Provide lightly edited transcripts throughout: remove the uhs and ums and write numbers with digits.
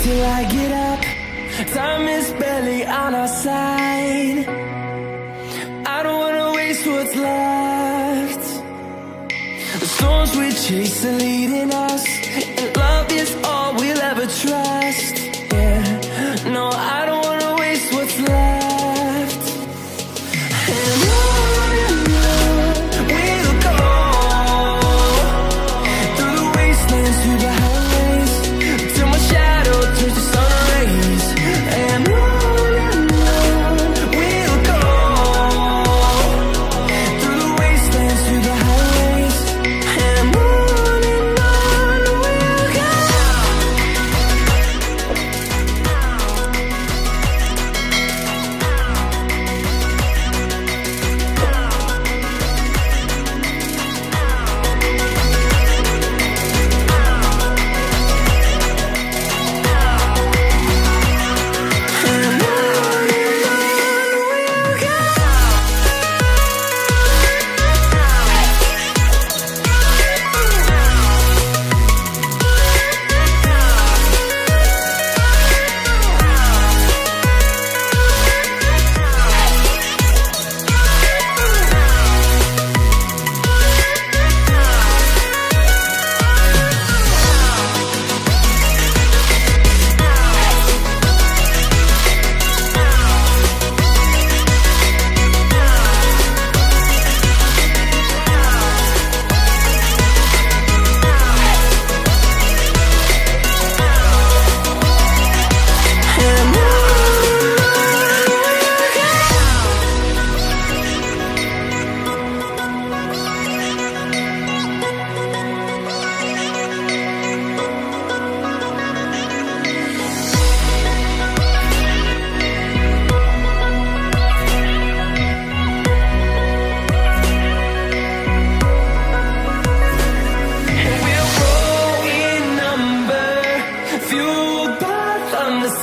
Till I get up, time is barely on our side. I don't wanna waste what's left. The storms we chase are leading us, and love is all we'll ever trust. Yeah, no, I don't wanna waste what's left. And on we'll go, through the wastelands, through the highways, till my shadow turns to sun rays. And on we'll go, through the wastelands, through the highways. And on we'll go.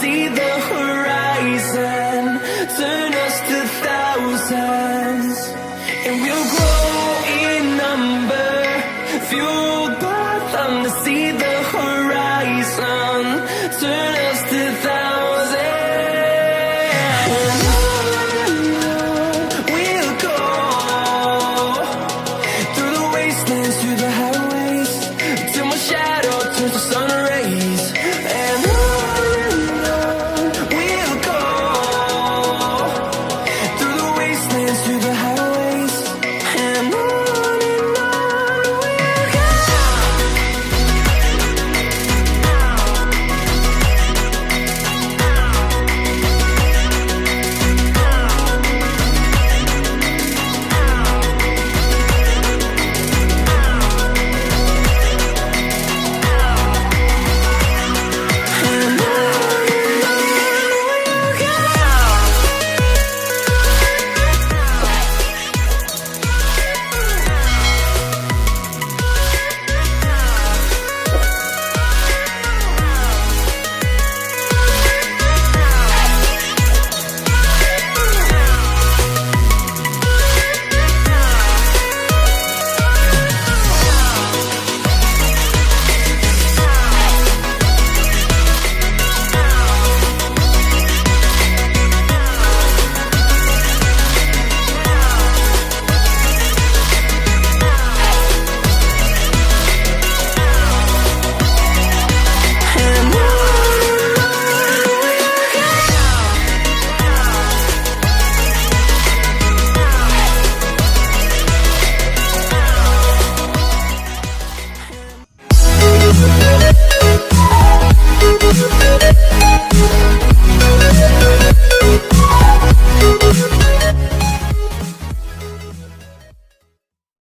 See the horizon, turn us to thousands, and we'll grow in number, fueled by them to see the horizon, turn us